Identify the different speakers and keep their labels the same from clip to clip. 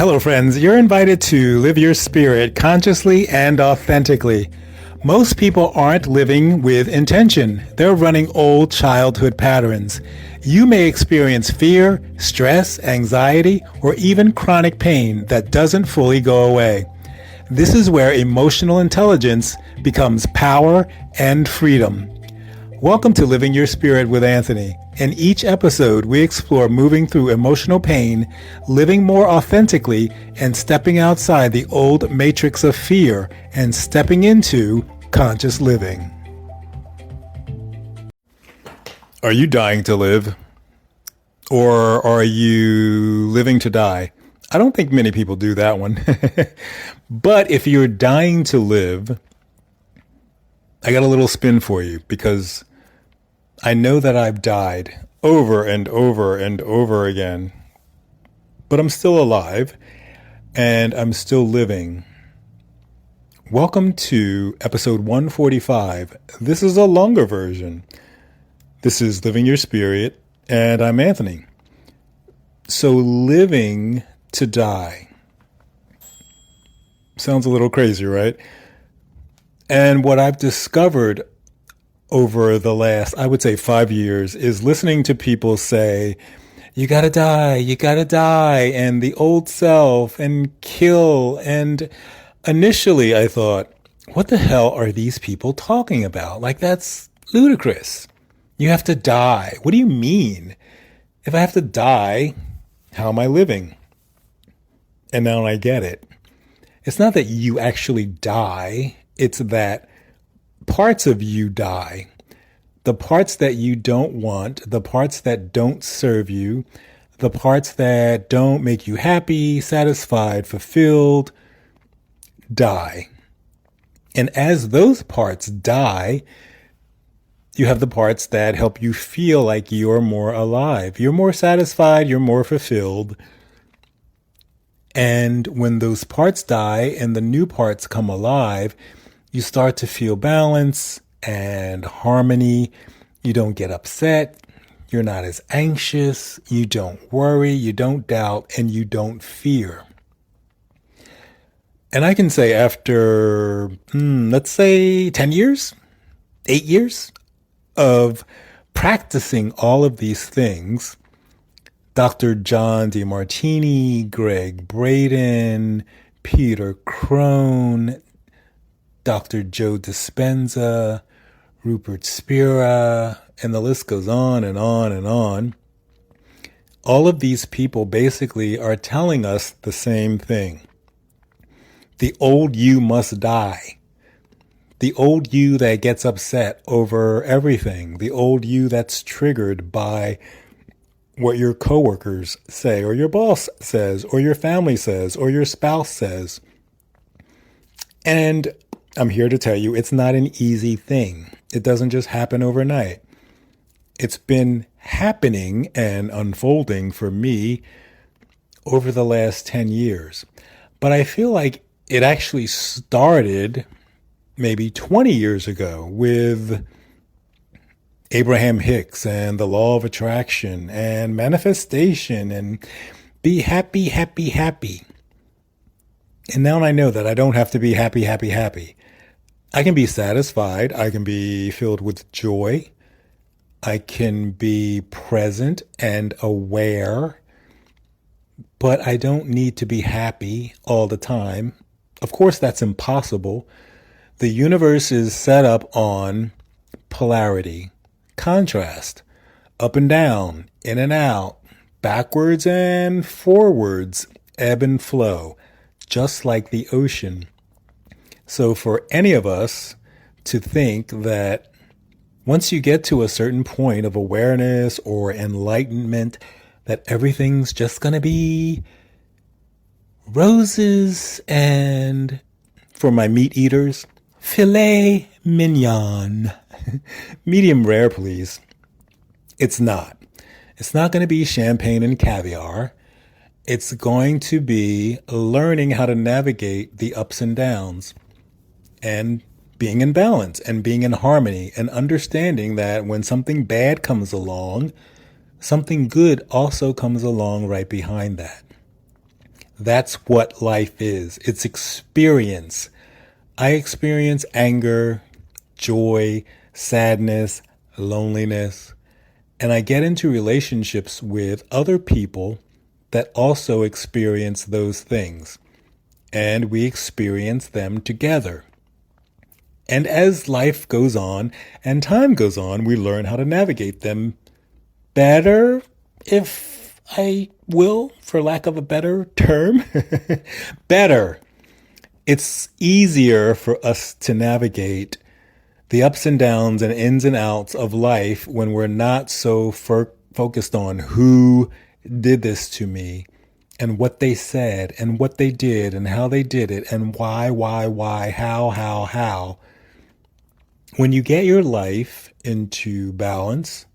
Speaker 1: Hello, friends. You're invited to live your spirit consciously and authentically. Most people aren't living with intention. They're running old childhood patterns. You may experience fear, stress, anxiety, or even chronic pain that doesn't fully go away. This is where emotional intelligence becomes power and freedom. Welcome to Living Your Spirit with Anthony. In each episode, we explore moving through emotional pain, living more authentically, and stepping outside the old matrix of fear and stepping into conscious living. Are you dying to live? Or are you living to die? I don't think many people do that one. But if you're dying to live, I got a little spin for you because I know that I've died over and over and over again, but I'm still alive and I'm still living. Welcome to episode 145. This is a longer version. This is Living Your Spirit, and I'm Anthony. So living to die. Sounds a little crazy, right? And what I've discovered over the last, I would say 5 years, is listening to people say, you gotta die, and the old self, and kill. And initially I thought, what the hell are these people talking about? Like, that's ludicrous. You have to die. What do you mean? If I have to die, how am I living? And now I get it. It's not that you actually die. It's that parts of you die. The parts that you don't want, the parts that don't serve you, the parts that don't make you happy, satisfied, fulfilled, die. And as those parts die, you have the parts that help you feel like you're more alive. You're more satisfied, you're more fulfilled. And when those parts die and the new parts come alive, you start to feel balance and harmony. You don't get upset. You're not as anxious. You don't worry. You don't doubt. And you don't fear. And I can say after, let's say 10 years, 8 years of practicing all of these things, Dr. John Demartini, Greg Braden, Peter Crone, Dr. Joe Dispenza, Rupert Spira, and the list goes on and on and on. All of these people basically are telling us the same thing. The old you must die. The old you that gets upset over everything. The old you that's triggered by what your coworkers say, or your boss says, or your family says, or your spouse says. And I'm here to tell you it's not an easy thing. It doesn't just happen overnight. It's been happening and unfolding for me over the last 10 years. But I feel like it actually started maybe 20 years ago with Abraham Hicks and the law of attraction and manifestation and be happy, happy, happy. And now I know that I don't have to be happy, happy, happy. I can be satisfied. I can be filled with joy. I can be present and aware. But I don't need to be happy all the time. Of course, that's impossible. The universe is set up on polarity, contrast, up and down, in and out, backwards and forwards, ebb and flow, just like the ocean. So for any of us to think that once you get to a certain point of awareness or enlightenment, that everything's just going to be roses and, for my meat eaters, filet mignon. Medium rare, please. It's not. It's not going to be champagne and caviar. It's going to be learning how to navigate the ups and downs and being in balance and being in harmony and understanding that when something bad comes along, something good also comes along right behind that. That's what life is. It's experience. I experience anger, joy, sadness, loneliness, and I get into relationships with other people that also experience those things. And we experience them together. And as life goes on and time goes on, we learn how to navigate them better, if I will, for lack of a better term. Better. It's easier for us to navigate the ups and downs and ins and outs of life when we're not so focused on who did this to me and what they said and what they did and how they did it and why, how. When you get your life into balance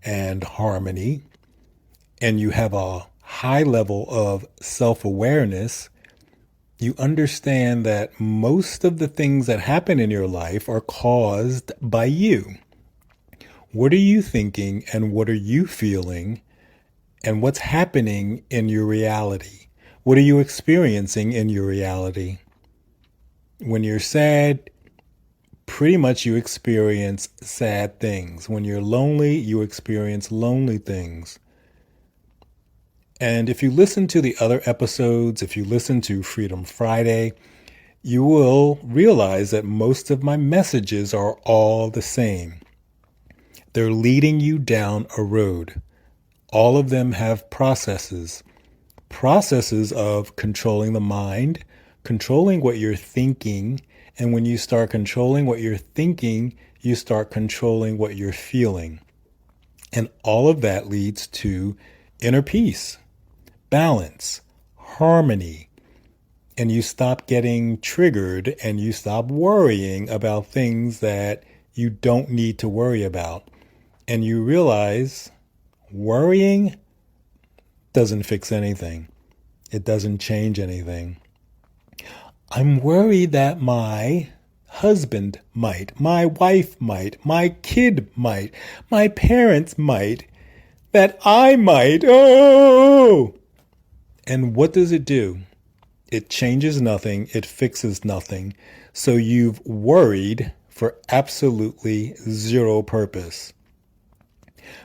Speaker 1: and harmony, and you have a high level of self-awareness, you understand that most of the things that happen in your life are caused by you. What are you thinking and what are you feeling and what's happening in your reality? What are you experiencing in your reality? When you're sad, pretty much you experience sad things. When you're lonely, you experience lonely things. And if you listen to the other episodes, if you listen to Freedom Friday, you will realize that most of my messages are all the same. They're leading you down a road. All of them have processes of controlling the mind, controlling what you're thinking. And when you start controlling what you're thinking, you start controlling what you're feeling. And all of that leads to inner peace, balance, harmony, and you stop getting triggered and you stop worrying about things that you don't need to worry about. And you realize worrying doesn't fix anything. It doesn't change anything. I'm worried that my husband might, my wife might, my kid might, my parents might, that I might. Oh! And what does it do? It changes nothing. It fixes nothing. So you've worried for absolutely zero purpose.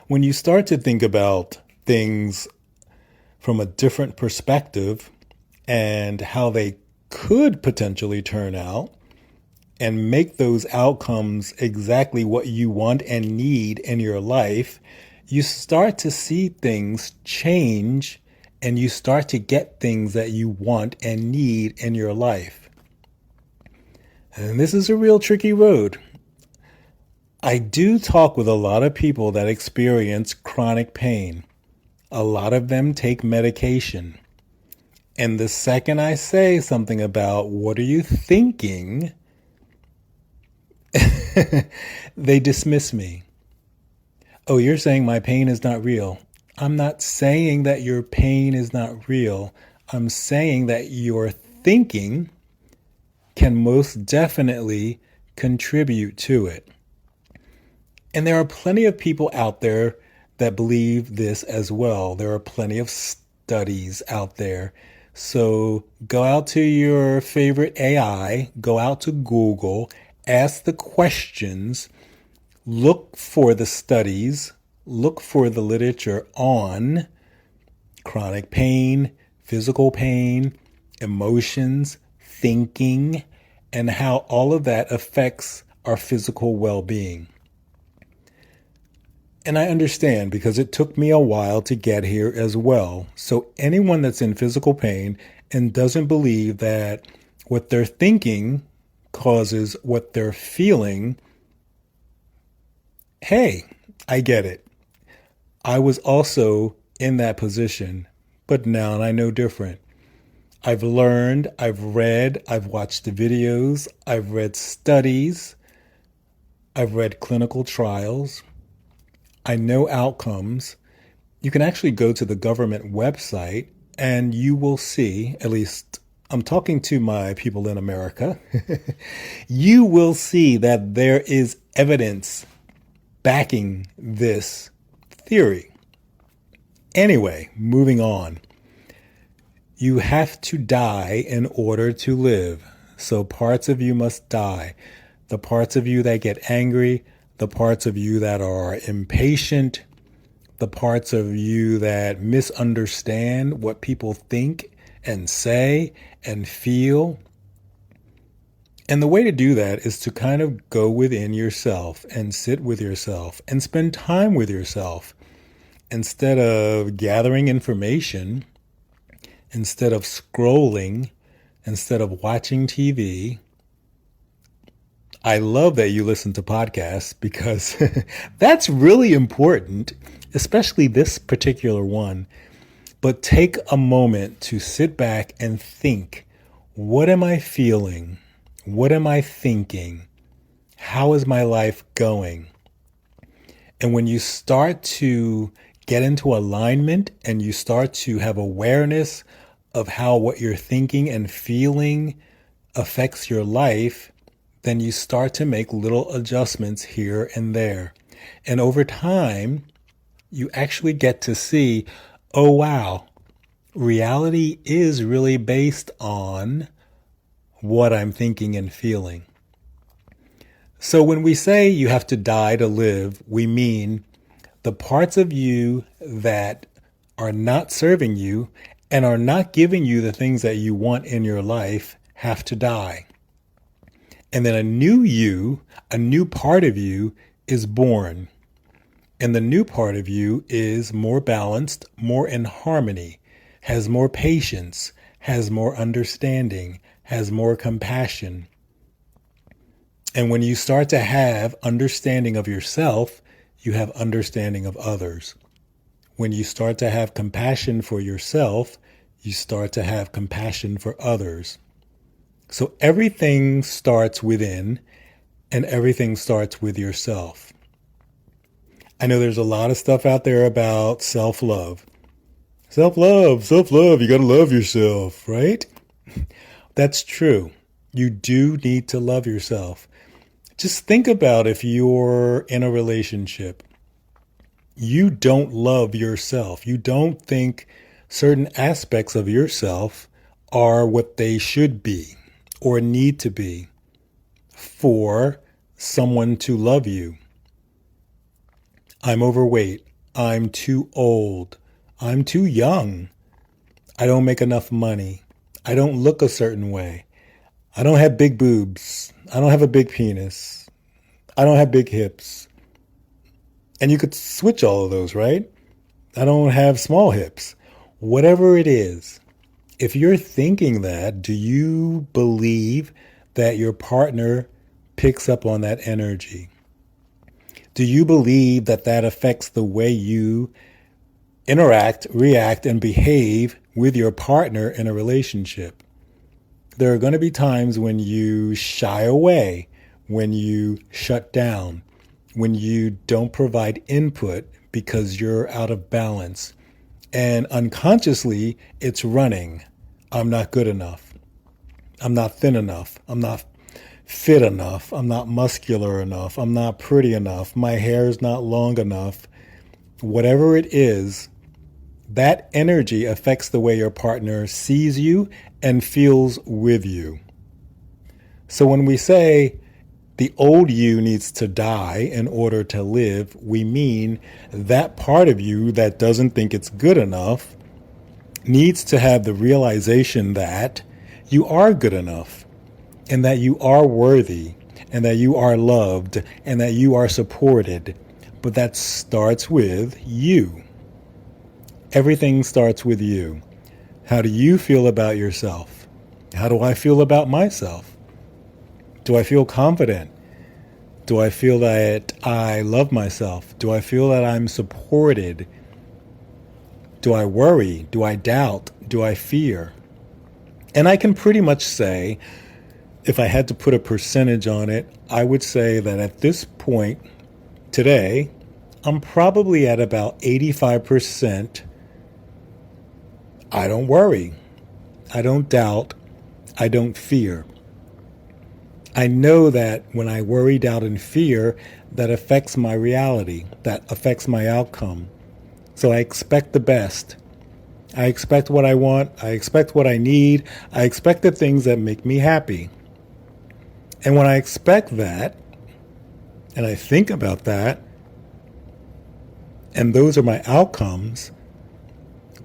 Speaker 1: When you start to think about things from a different perspective and how they could potentially turn out and make those outcomes exactly what you want and need in your life, you start to see things change and you start to get things that you want and need in your life. And this is a real tricky road. I do talk with a lot of people that experience chronic pain. A lot of them take medication. And the second I say something about what are you thinking, they dismiss me. Oh, you're saying my pain is not real. I'm not saying that your pain is not real. I'm saying that your thinking can most definitely contribute to it. And there are plenty of people out there that believe this as well. There are plenty of studies out there. So go out to your favorite AI, go out to Google, ask the questions, look for the studies, look for the literature on chronic pain, physical pain, emotions, thinking, and how all of that affects our physical well-being. And I understand because it took me a while to get here as well. So anyone that's in physical pain and doesn't believe that what they're thinking causes what they're feeling, hey, I get it. I was also in that position, but now I know different. I've learned, I've read, I've watched the videos, I've read studies, I've read clinical trials. I know outcomes. You can actually go to the government website and you will see, at least I'm talking to my people in America, you will see that there is evidence backing this theory. Anyway, moving on. You have to die in order to live. So parts of you must die. The parts of you that get angry, the parts of you that are impatient, the parts of you that misunderstand what people think and say and feel. And the way to do that is to kind of go within yourself and sit with yourself and spend time with yourself instead of gathering information, instead of scrolling, instead of watching TV. I love that you listen to podcasts because that's really important, especially this particular one. But take a moment to sit back and think, what am I feeling? What am I thinking? How is my life going? And when you start to get into alignment and you start to have awareness of how what you're thinking and feeling affects your life, then you start to make little adjustments here and there. And over time, you actually get to see, oh, wow, reality is really based on what I'm thinking and feeling. So when we say you have to die to live, we mean the parts of you that are not serving you and are not giving you the things that you want in your life have to die. And then a new you, a new part of you is born. And the new part of you is more balanced, more in harmony, has more patience, has more understanding, has more compassion. And when you start to have understanding of yourself, you have understanding of others. When you start to have compassion for yourself, you start to have compassion for others. So everything starts within, and everything starts with yourself. I know there's a lot of stuff out there about self-love. Self-love, you got to love yourself, right? That's true. You do need to love yourself. Just think about if you're in a relationship. You don't love yourself. You don't think certain aspects of yourself are what they should be or need to be for someone to love you. I'm overweight. I'm too old. I'm too young. I don't make enough money. I don't look a certain way. I don't have big boobs. I don't have a big penis. I don't have big hips. And you could switch all of those, right? I don't have small hips. Whatever it is, if you're thinking that, do you believe that your partner picks up on that energy? Do you believe that that affects the way you interact, react, and behave with your partner in a relationship? There are going to be times when you shy away, when you shut down, when you don't provide input because you're out of balance. And unconsciously, it's running. I'm not good enough. I'm not thin enough. I'm not fit enough. I'm not muscular enough. I'm not pretty enough. My hair is not long enough. Whatever it is, that energy affects the way your partner sees you and feels with you. So when we say the old you needs to die in order to live, we mean that part of you that doesn't think it's good enough needs to have the realization that you are good enough and that you are worthy and that you are loved and that you are supported. But that starts with you. Everything starts with you. How do you feel about yourself? How do I feel about myself? Do I feel confident? Do I feel that I love myself? Do I feel that I'm supported? Do I worry? Do I doubt? Do I fear? And I can pretty much say, if I had to put a percentage on it, I would say that at this point today, I'm probably at about 85%. I don't worry. I don't doubt. I don't fear. I know that when I worry, doubt, and fear, that affects my reality, that affects my outcome. So I expect the best. I expect what I want. I expect what I need. I expect the things that make me happy. And when I expect that, and I think about that, and those are my outcomes,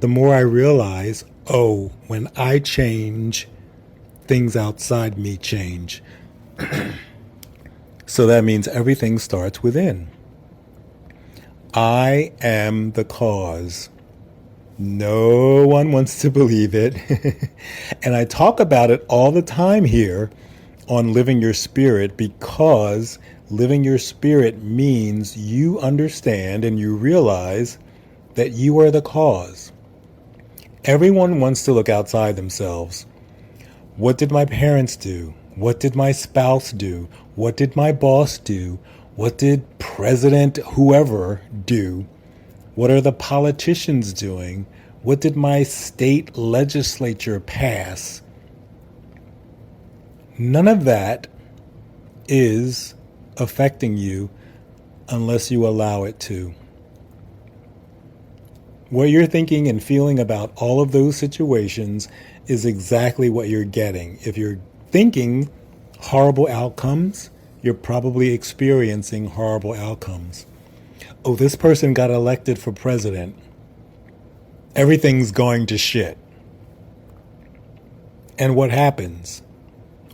Speaker 1: the more I realize, oh, when I change, things outside me change. So that means everything starts within. I am the cause. No one wants to believe it. And I talk about it all the time here on Living Your Spirit, because living your spirit means you understand and you realize that you are the cause. Everyone wants to look outside themselves. What did my parents do? What did my spouse do? What did my boss do? What did President whoever do? What are the politicians doing? What did my state legislature pass? None of that is affecting you unless you allow it to. What you're thinking and feeling about all of those situations is exactly what you're getting. If you're thinking horrible outcomes, you're probably experiencing horrible outcomes. Oh, this person got elected for president. Everything's going to shit. And what happens?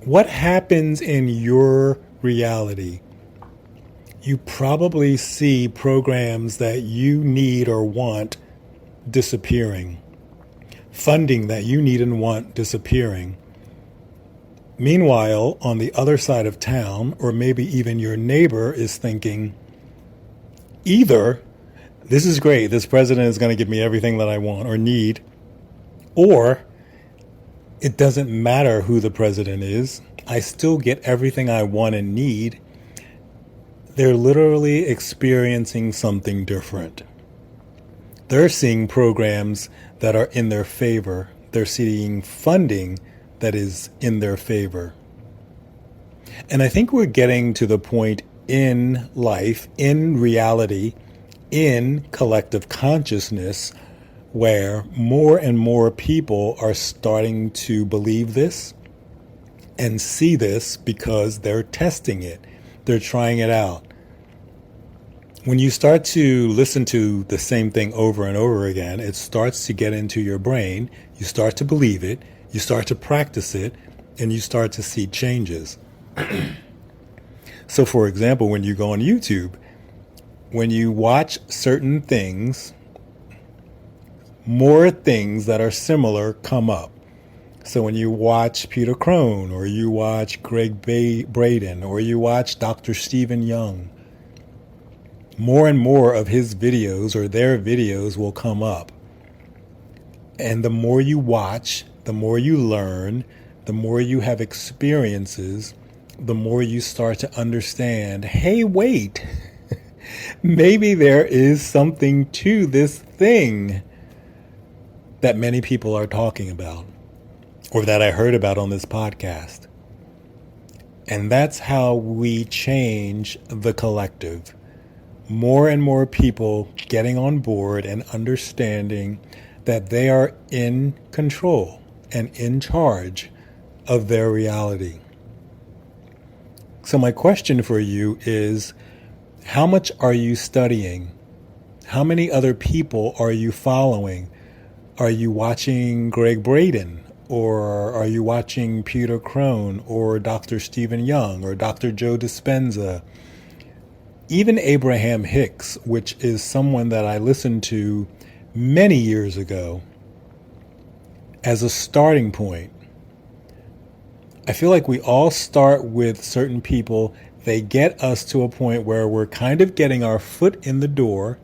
Speaker 1: What happens in your reality? You probably see programs that you need or want disappearing. Funding that you need and want disappearing. Meanwhile, on the other side of town, or maybe even your neighbor is thinking, either this is great, this president is going to give me everything that I want or need, or it doesn't matter who the president is, I still get everything I want and need. They're literally experiencing something different. They're seeing programs that are in their favor. They're seeing funding that is in their favor. And I think we're getting to the point in life, in reality, in collective consciousness, where more and more people are starting to believe this and see this because they're testing it. They're trying it out. When you start to listen to the same thing over and over again, it starts to get into your brain. You start to believe it. You start to practice it, and you start to see changes. So, for example, when you go on YouTube, when you watch certain things, more things that are similar come up. So when you watch Peter Crone, or you watch Greg Braden, or you watch Dr. Stephen Young, more and more of his videos or their videos will come up. And the more you watch, the more you learn, the more you have experiences, the more you start to understand, hey, wait, maybe there is something to this thing that many people are talking about, or that I heard about on this podcast. And that's how we change the collective. More and more people getting on board and understanding that they are in control and in charge of their reality. So my question for you is, how much are you studying? How many other people are you following? Are you watching Greg Braden? Or are you watching Peter Crone or Dr. Stephen Young or Dr. Joe Dispenza? Even Abraham Hicks, which is someone that I listened to many years ago as a starting point. I feel like we all start with certain people. They get us to a point where we're kind of getting our foot in the door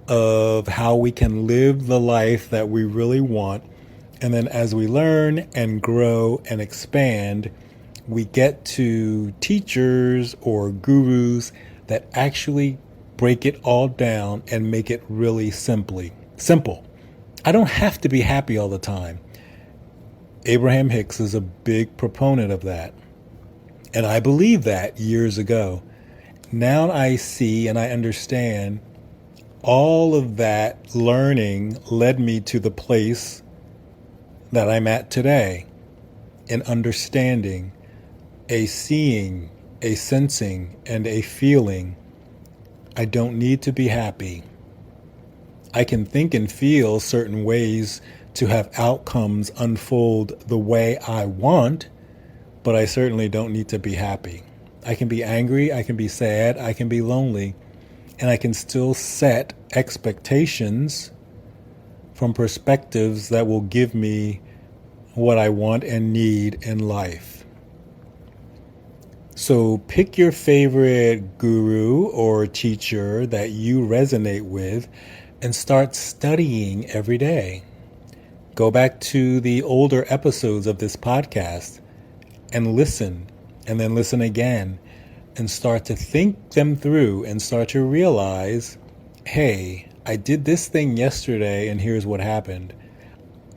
Speaker 1: of how we can live the life that we really want. And then as we learn and grow and expand, we get to teachers or gurus that actually break it all down and make it really simple. I don't have to be happy all the time. Abraham Hicks is a big proponent of that. And I believed that years ago. Now I see and I understand, all of that learning led me to the place that I'm at today, an understanding, a seeing, a sensing, and a feeling. I don't need to be happy. I can think and feel certain ways to have outcomes unfold the way I want, but I certainly don't need to be happy. I can be angry, I can be sad, I can be lonely, and I can still set expectations from perspectives that will give me what I want and need in life. So pick your favorite guru or teacher that you resonate with and start studying every day. Go back to the older episodes of this podcast and listen, and then listen again, and start to think them through and start to realize, hey, I did this thing yesterday and here's what happened.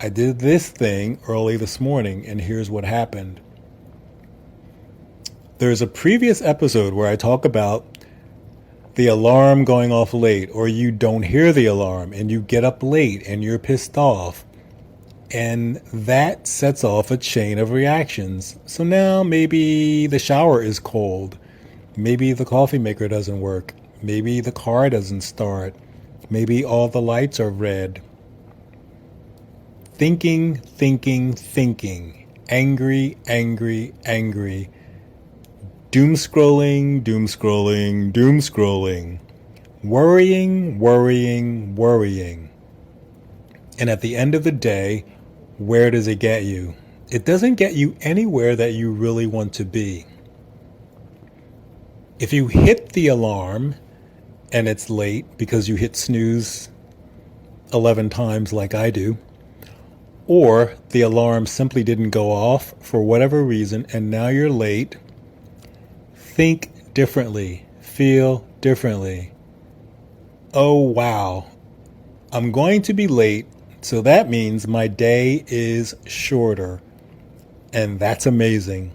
Speaker 1: I did this thing early this morning and here's what happened. There's a previous episode where I talk about the alarm going off late, or you don't hear the alarm and you get up late and you're pissed off. And that sets off a chain of reactions. So now maybe the shower is cold. Maybe the coffee maker doesn't work. Maybe the car doesn't start. Maybe all the lights are red. Thinking. Angry. Doom scrolling. Worrying. And at the end of the day, where does it get you? It doesn't get you anywhere that you really want to be. If you hit the alarm and it's late because you hit snooze 11 times like I do, or the alarm simply didn't go off for whatever reason and now you're late, think differently, feel differently. Oh, wow, I'm going to be late, so that means my day is shorter. And that's amazing.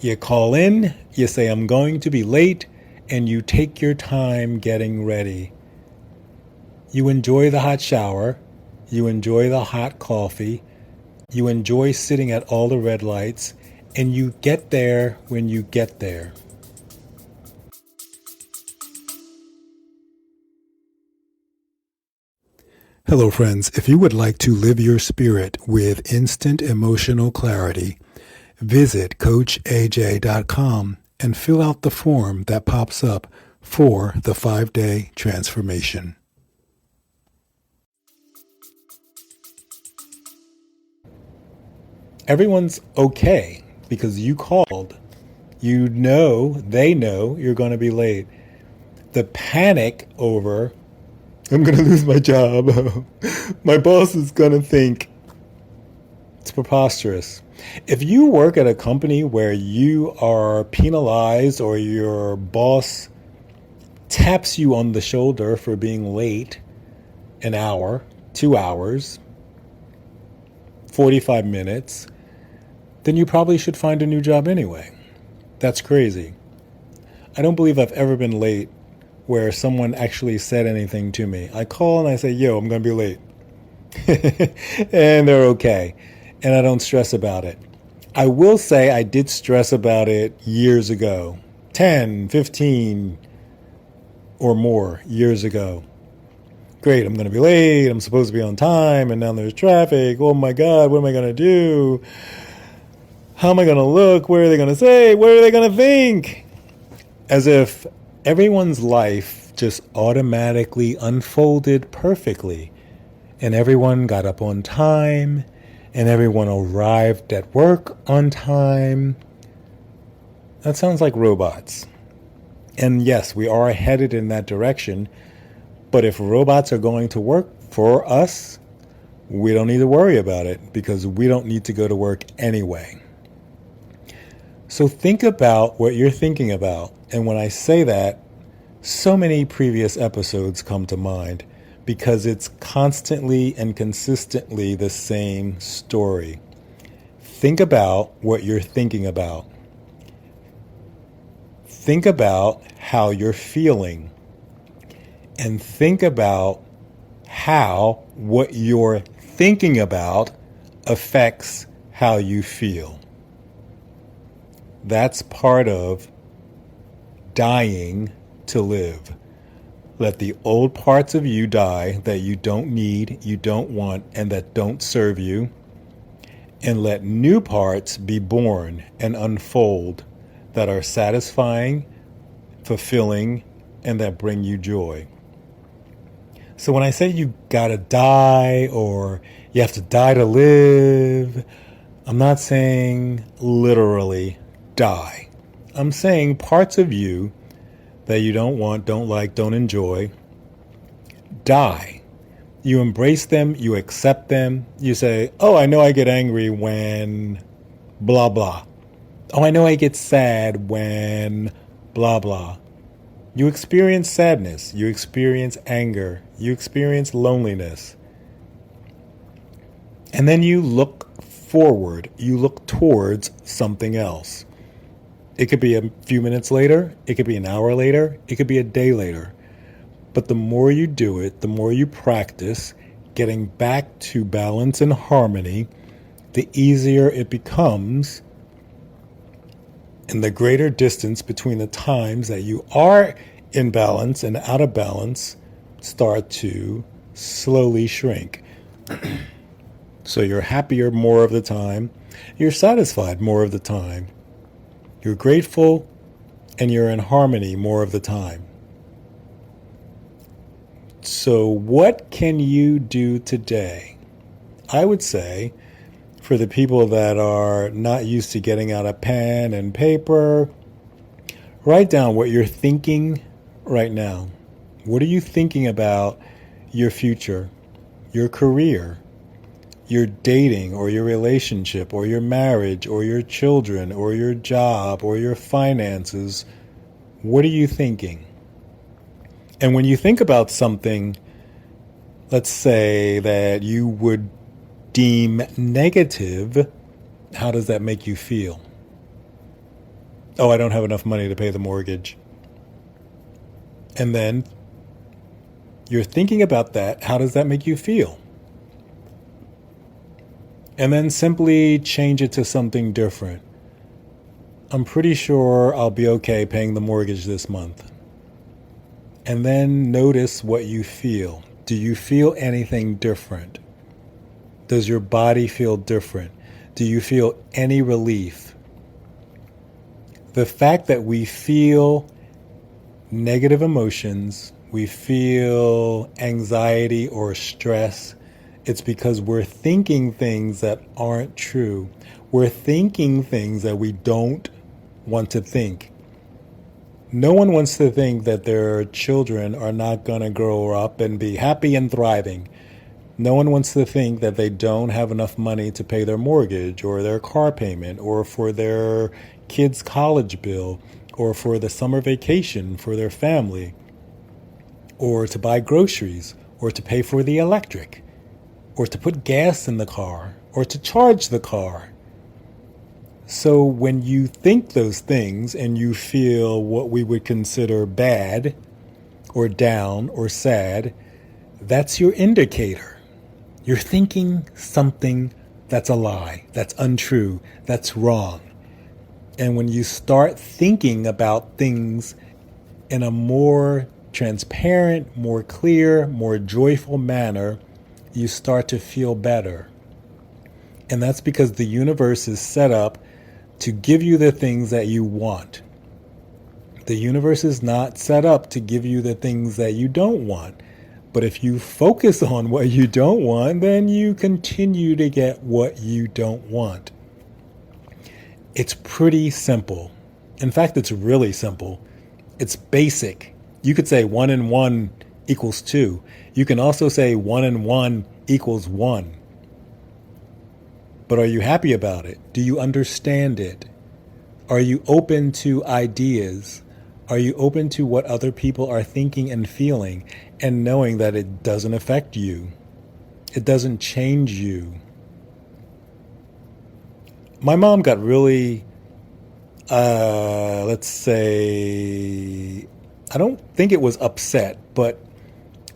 Speaker 1: You call in, you say, I'm going to be late, and you take your time getting ready. You enjoy the hot shower, you enjoy the hot coffee, you enjoy sitting at all the red lights, and you get there when you get there. Hello, friends. If you would like to live your spirit with instant emotional clarity, visit CoachAJ.com and fill out the form that pops up for the 5-day transformation. Everyone's okay because you called. You know, they know you're going to be late. The panic over, I'm going to lose my job. My boss is going to think. It's preposterous. If you work at a company where you are penalized or your boss taps you on the shoulder for being late an hour, 2 hours, 45 minutes, then you probably should find a new job anyway. That's crazy. I don't believe I've ever been late where someone actually said anything to me. I call and I say, yo, I'm going to be late. And they're okay. And I don't stress about it. I will say I did stress about it years ago, 10, 15 or more years ago. Great, I'm going to be late. I'm supposed to be on time. And now there's traffic. Oh my God, what am I going to do? How am I going to look? What are they going to say? What are they going to think? As if everyone's life just automatically unfolded perfectly, and everyone got up on time, and everyone arrived at work on time. That sounds like robots. And yes, we are headed in that direction, but if robots are going to work for us, we don't need to worry about it because we don't need to go to work anyway. So think about what you're thinking about. And when I say that, so many previous episodes come to mind because it's constantly and consistently the same story. Think about what you're thinking about. Think about how you're feeling. and think about how what you're thinking about affects how you feel. That's part of dying to live. Let the old parts of you die that you don't need, you don't want, and that don't serve you. And let new parts be born and unfold that are satisfying, fulfilling, and that bring you joy. So when I say you gotta die or you have to die to live, I'm not saying literally die. I'm saying parts of you that you don't want, don't like, don't enjoy, die. You embrace them, you accept them. You say, oh, I know I get angry when blah, blah. Oh, I know I get sad when blah, blah. You experience sadness, you experience anger, you experience loneliness. And then you look forward, you look towards something else. It could be a few minutes later, it could be an hour later, it could be a day later. But the more you do it, the more you practice getting back to balance and harmony, the easier it becomes, and the greater distance between the times that you are in balance and out of balance start to slowly shrink. So you're happier more of the time, you're satisfied more of the time, you're grateful, and you're in harmony more of the time. So what can you do today? I would say, for the people that are not used to getting out a pen and paper, write down what you're thinking right now. What are you thinking about your future, your career, your dating or your relationship or your marriage or your children or your job or your finances? What are you thinking? And when you think about something, let's say that you would deem negative, how does that make you feel? Oh, I don't have enough money to pay the mortgage. And then you're thinking about that. How does that make you feel? And then simply change it to something different. I'm pretty sure I'll be okay paying the mortgage this month. And then notice what you feel. Do you feel anything different? Does your body feel different? Do you feel any relief? The fact that we feel negative emotions, we feel anxiety or stress, it's because we're thinking things that aren't true. We're thinking things that we don't want to think. No one wants to think that their children are not going to grow up and be happy and thriving. No one wants to think that they don't have enough money to pay their mortgage or their car payment or for their kids' college bill or for the summer vacation for their family or to buy groceries or to pay for the electric or to put gas in the car or to charge the car. So when you think those things and you feel what we would consider bad or down or sad, that's your indicator. You're thinking something that's a lie, that's untrue, that's wrong. And when you start thinking about things in a more transparent, more clear, more joyful manner, you start to feel better. And that's because the universe is set up to give you the things that you want. The universe is not set up to give you the things that you don't want. But if you focus on what you don't want, then you continue to get what you don't want. It's pretty simple. In fact, it's really simple. It's basic. You could say 1 and 1 equals 2. You can also say 1 and 1 equals 1. But are you happy about it? Do you understand it? Are you open to ideas? Are you open to what other people are thinking and feeling and knowing that it doesn't affect you? It doesn't change you. My mom got really, let's say, I don't think it was upset, but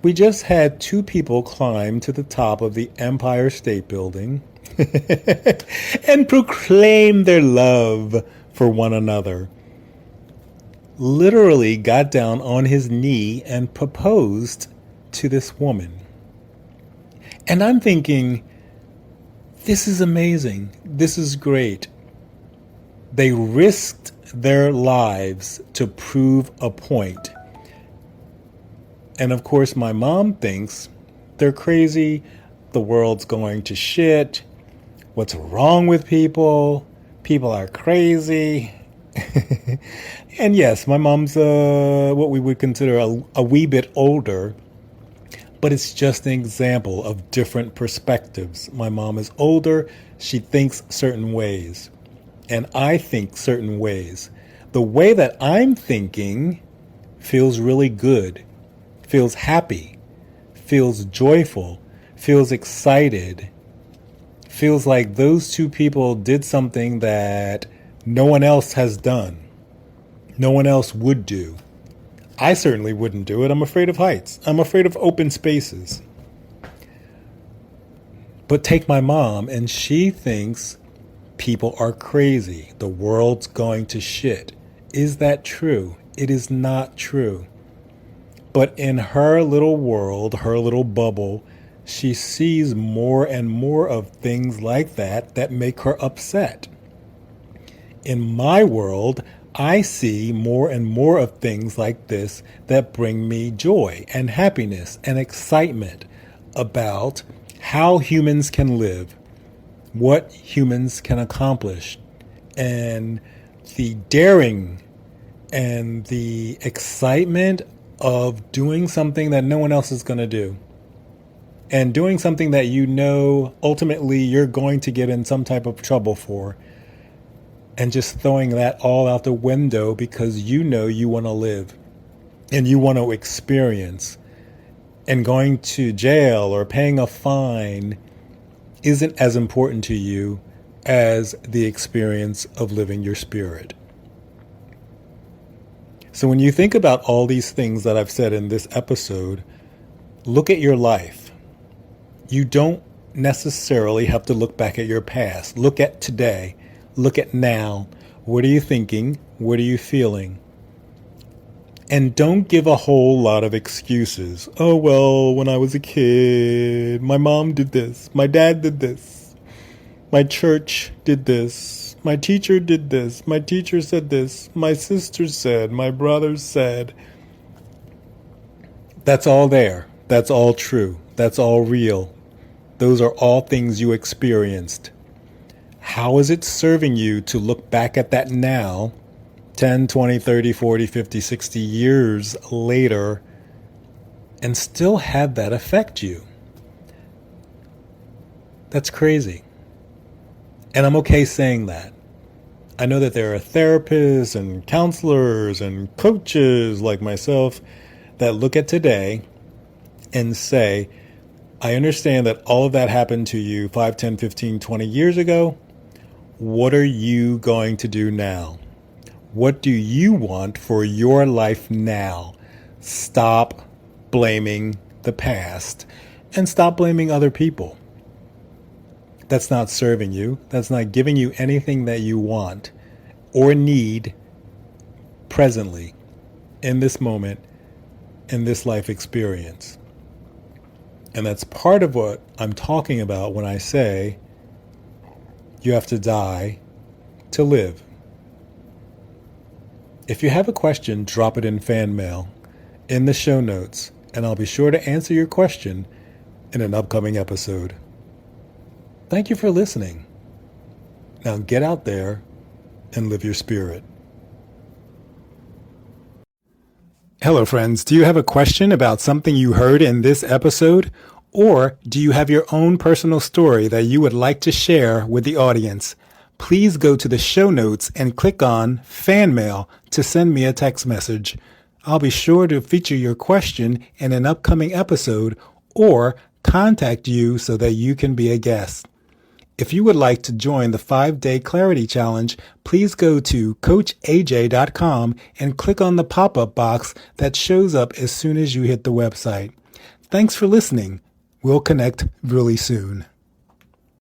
Speaker 1: We just had two people climb to the top of the Empire State Building and proclaim their love for one another. Literally got down on his knee and proposed to this woman. And I'm thinking, this is amazing. This is great. They risked their lives to prove a point. And of course, my mom thinks they're crazy. The world's going to shit. What's wrong with people? People are crazy. And yes, my mom's what we would consider a wee bit older, but it's just an example of different perspectives. My mom is older. She thinks certain ways, and I think certain ways. The way that I'm thinking feels really good, feels happy, feels joyful, feels excited, feels like those two people did something that no one else has done. No one else would do. I certainly wouldn't do it. I'm afraid of heights. I'm afraid of open spaces. But take my mom, and she thinks people are crazy. The world's going to shit. Is that true? It is not true. But in her little world, her little bubble, she sees more and more of things like that make her upset. In my world, I see more and more of things like this that bring me joy and happiness and excitement about how humans can live, what humans can accomplish, and the daring and the excitement of doing something that no one else is going to do. And doing something that you know ultimately you're going to get in some type of trouble for. And just throwing that all out the window because you know you want to live and you want to experience. And going to jail or paying a fine isn't as important to you as the experience of living your spirit. So when you think about all these things that I've said in this episode, look at your life. You don't necessarily have to look back at your past. Look at today. Look at now. What are you thinking? What are you feeling? And don't give a whole lot of excuses. Oh, well, when I was a kid, my mom did this. My dad did this. My church did this. My teacher did this. My teacher said this. My sister said. My brother said. That's all there. That's all true. That's all real. Those are all things you experienced. How is it serving you to look back at that now, 10, 20, 30, 40, 50, 60 years later, and still have that affect you? That's crazy. And I'm okay saying that. I know that there are therapists and counselors and coaches like myself that look at today and say, I understand that all of that happened to you 5, 10, 15, 20 years ago. What are you going to do now? What do you want for your life now? Stop blaming the past and stop blaming other people. That's not serving you. That's not giving you anything that you want or need presently, in this moment, in this life experience. And that's part of what I'm talking about when I say you have to die to live. If you have a question, drop it in fan mail in the show notes, and I'll be sure to answer your question in an upcoming episode. Thank you for listening. Now get out there and live your spirit. Hello, friends. Do you have a question about something you heard in this episode? Or do you have your own personal story that you would like to share with the audience? Please go to the show notes and click on Fan Mail to send me a text message. I'll be sure to feature your question in an upcoming episode or contact you so that you can be a guest. If you would like to join the 5-Day Clarity Challenge, please go to CoachAJ.com and click on the pop-up box that shows up as soon as you hit the website. Thanks for listening. We'll connect really soon.